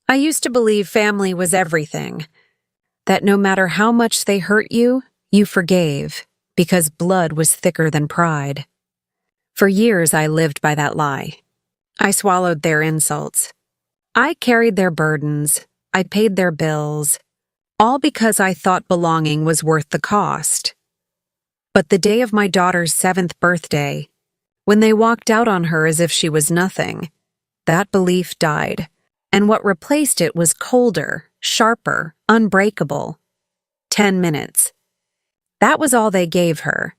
I used to believe family was everything, that no matter how much they hurt you, you forgave, because blood was thicker than pride. For years I lived by that lie. I swallowed their insults. I carried their burdens. I paid their bills, all because I thought belonging was worth the cost. But the day of my daughter's 7th birthday, when they walked out on her as if she was nothing, that belief died, and what replaced it was colder, sharper, unbreakable. 10 minutes. That was all they gave her.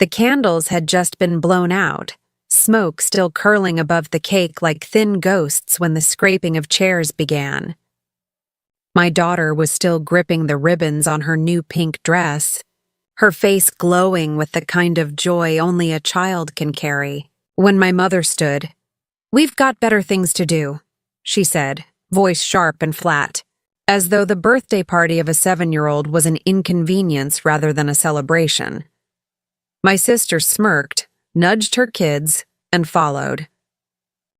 The candles had just been blown out, smoke still curling above the cake like thin ghosts when the scraping of chairs began. My daughter was still gripping the ribbons on her new pink dress, her face glowing with the kind of joy only a child can carry, when my mother stood. "We've got better things to do," she said, voice sharp and flat, as though the birthday party of a 7-year-old was an inconvenience rather than a celebration. My sister smirked, nudged her kids, and followed.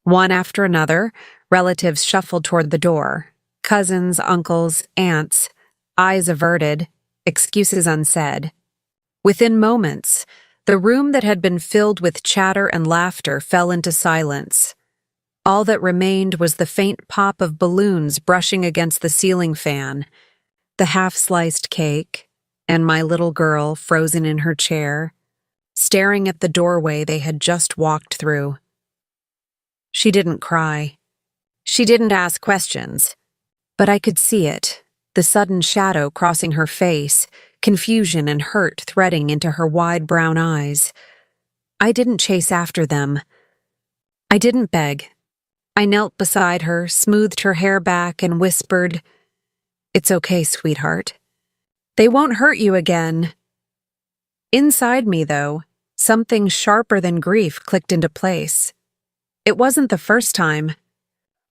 One after another, relatives shuffled toward the door. Cousins, uncles, aunts, eyes averted, excuses unsaid. Within moments, the room that had been filled with chatter and laughter fell into silence. All that remained was the faint pop of balloons brushing against the ceiling fan, the half-sliced cake, and my little girl frozen in her chair, staring at the doorway they had just walked through. She didn't cry. She didn't ask questions. But I could see it, the sudden shadow crossing her face, confusion and hurt threading into her wide brown eyes. I didn't chase after them. I didn't beg. I knelt beside her, smoothed her hair back, and whispered, "It's okay, sweetheart. They won't hurt you again." Inside me, though, something sharper than grief clicked into place. It wasn't the first time.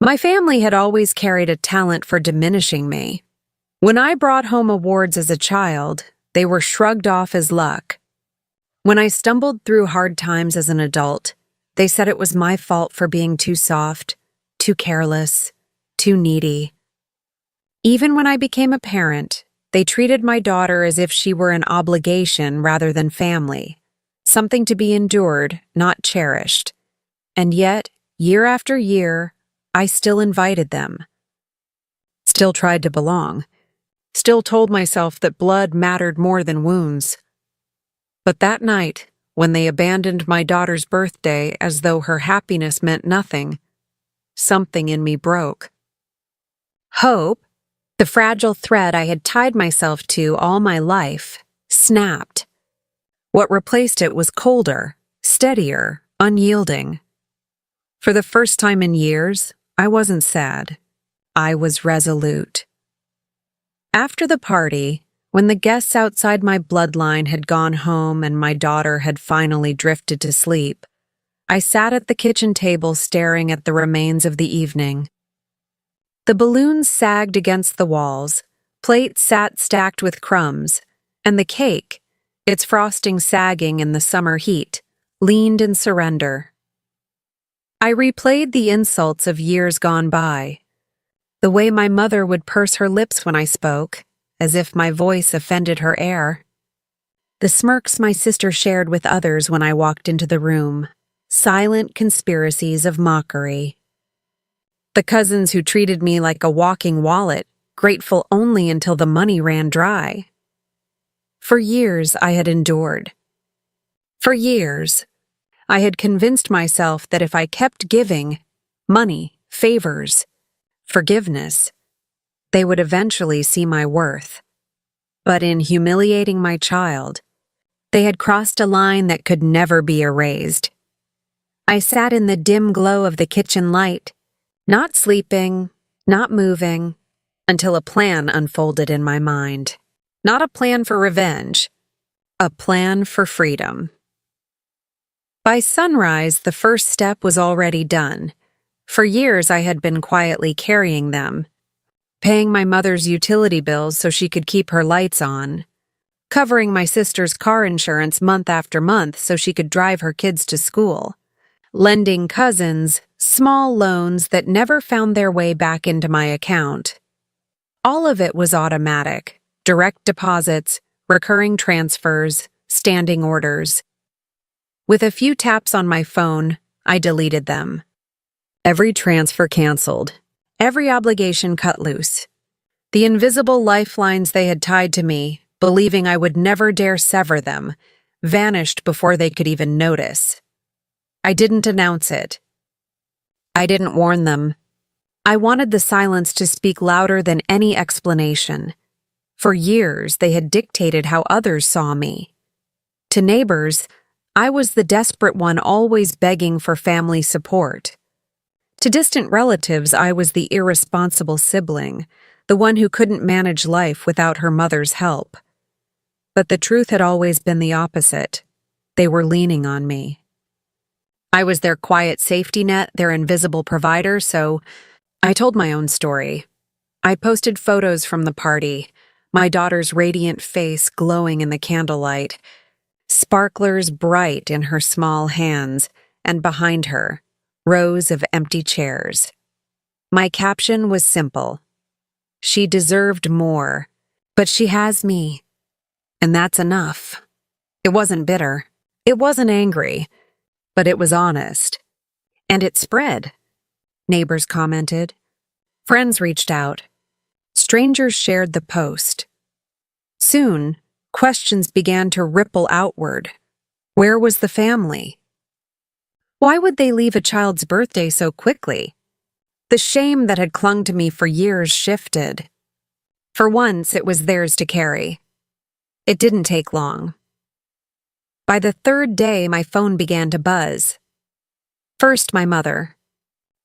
My family had always carried a talent for diminishing me. When I brought home awards as a child, they were shrugged off as luck. When I stumbled through hard times as an adult, they said it was my fault for being too soft, too careless, too needy. Even when I became a parent, they treated my daughter as if she were an obligation rather than family, something to be endured, not cherished. And yet, year after year, I still invited them. Still tried to belong. Still told myself that blood mattered more than wounds. But that night, when they abandoned my daughter's birthday as though her happiness meant nothing, something in me broke. Hope, the fragile thread I had tied myself to all my life, snapped. What replaced it was colder, steadier, unyielding. For the first time in years, I wasn't sad. I was resolute. After the party, when the guests outside my bloodline had gone home and my daughter had finally drifted to sleep, I sat at the kitchen table staring at the remains of the evening. The balloons sagged against the walls, plates sat stacked with crumbs, and the cake, its frosting sagging in the summer heat, leaned in surrender. I replayed the insults of years gone by, the way my mother would purse her lips when I spoke, as if my voice offended her air. The smirks my sister shared with others when I walked into the room, silent conspiracies of mockery. The cousins who treated me like a walking wallet, grateful only until the money ran dry. For years I had endured. For years, I had convinced myself that if I kept giving money, favors, forgiveness, they would eventually see my worth. But in humiliating my child, they had crossed a line that could never be erased. I sat in the dim glow of the kitchen light, not sleeping, not moving, until a plan unfolded in my mind. Not a plan for revenge, a plan for freedom. By sunrise, the first step was already done. For years, I had been quietly carrying them, paying my mother's utility bills so she could keep her lights on, covering my sister's car insurance month after month so she could drive her kids to school, lending cousins Small loans that never found their way back into my account. All of it was automatic. Direct deposits, recurring transfers, standing orders. With a few taps on my phone, I deleted them. Every transfer canceled. Every obligation cut loose. The invisible lifelines they had tied to me, believing I would never dare sever them, vanished before they could even notice. I didn't announce it. I didn't warn them. I wanted the silence to speak louder than any explanation. For years, they had dictated how others saw me. To neighbors, I was the desperate one always begging for family support. To distant relatives, I was the irresponsible sibling, the one who couldn't manage life without her mother's help. But the truth had always been the opposite. They were leaning on me. I was their quiet safety net, their invisible provider, so I told my own story. I posted photos from the party, my daughter's radiant face glowing in the candlelight, sparklers bright in her small hands, and behind her, rows of empty chairs. My caption was simple. She deserved more, but she has me. And that's enough. It wasn't bitter. It wasn't angry. But it was honest. And it spread. Neighbors commented. Friends reached out. Strangers shared the post. Soon, questions began to ripple outward. Where was the family? Why would they leave a child's birthday so quickly? The shame that had clung to me for years shifted. For once, it was theirs to carry. It didn't take long. By the third day, my phone began to buzz. First, my mother.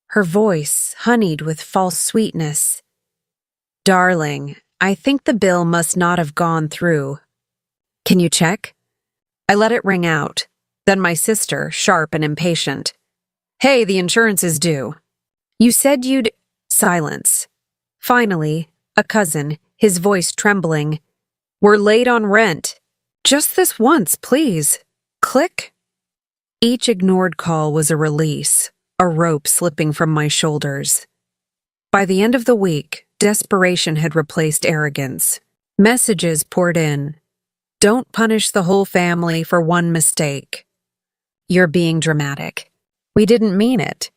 Her voice honeyed with false sweetness. Darling, I think the bill must not have gone through. Can you check? I let it ring out. Then my sister, sharp and impatient. Hey, the insurance is due. You said you'd... Silence. Finally, a cousin, his voice trembling. We're late on rent. Just this once, please. Click. Each ignored call was a release, a rope slipping from my shoulders. By the end of the week, desperation had replaced arrogance. Messages poured in. Don't punish the whole family for one mistake. You're being dramatic. We didn't mean it.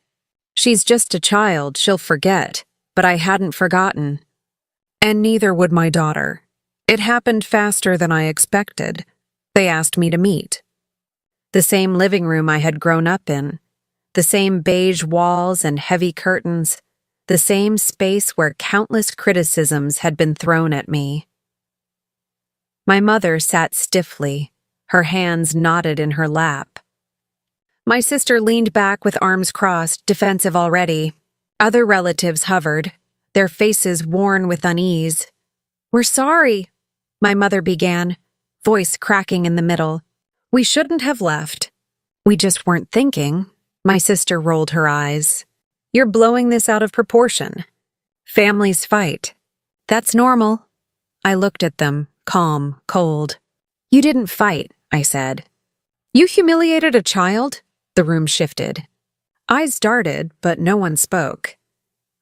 She's just a child, she'll forget. But I hadn't forgotten. And neither would my daughter. It happened faster than I expected. They asked me to meet. The same living room I had grown up in. The same beige walls and heavy curtains. The same space where countless criticisms had been thrown at me. My mother sat stiffly, her hands knotted in her lap. My sister leaned back with arms crossed, defensive already. Other relatives hovered, their faces worn with unease. We're sorry, my mother began, voice cracking in the middle. We shouldn't have left. We just weren't thinking. My sister rolled her eyes. You're blowing this out of proportion. Families fight. That's normal. I looked at them, calm, cold. You didn't fight, I said. You humiliated a child? The room shifted. Eyes darted, but no one spoke.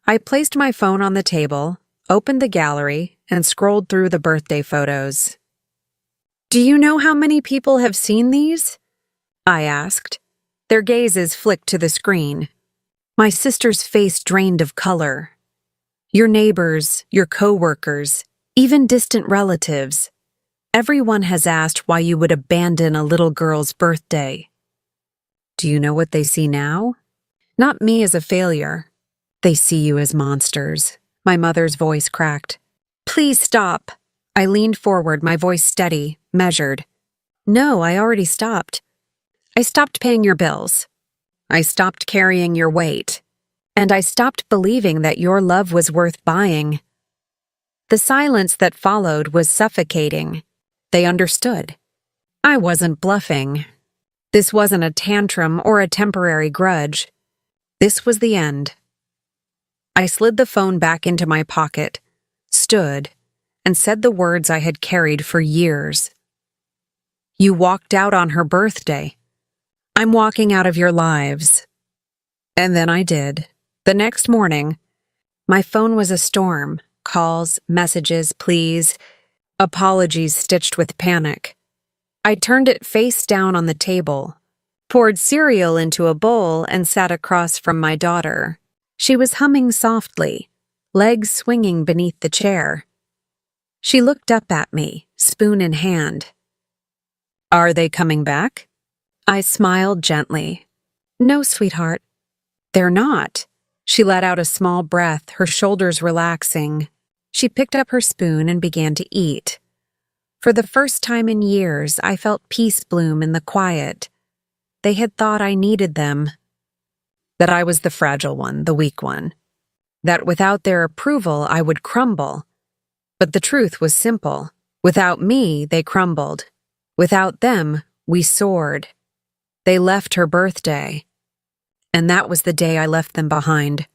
I placed my phone on the table, opened the gallery, and scrolled through the birthday photos. Do you know how many people have seen these? I asked. Their gazes flicked to the screen. My sister's face drained of color. Your neighbors, your co-workers, even distant relatives. Everyone has asked why you would abandon a little girl's birthday. Do you know what they see now? Not me as a failure. They see you as monsters. My mother's voice cracked. Please stop. I leaned forward, my voice steady, measured. No, I already stopped. I stopped paying your bills. I stopped carrying your weight. And I stopped believing that your love was worth buying. The silence that followed was suffocating. They understood. I wasn't bluffing. This wasn't a tantrum or a temporary grudge. This was the end. I slid the phone back into my pocket, stood, and said the words I had carried for years. You walked out on her birthday. I'm walking out of your lives. And then I did. The next morning, my phone was a storm. Calls, messages, pleas, apologies stitched with panic. I turned it face down on the table, poured cereal into a bowl, and sat across from my daughter. She was humming softly, legs swinging beneath the chair. She looked up at me, spoon in hand. "Are they coming back?" I smiled gently. "No, sweetheart, they're not." She let out a small breath, her shoulders relaxing. She picked up her spoon and began to eat. For the first time in years, I felt peace bloom in the quiet. They had thought I needed them. That I was the fragile one, the weak one. That without their approval, I would crumble. But the truth was simple. Without me, they crumbled. Without them, we soared. They left her birthday. And that was the day I left them behind.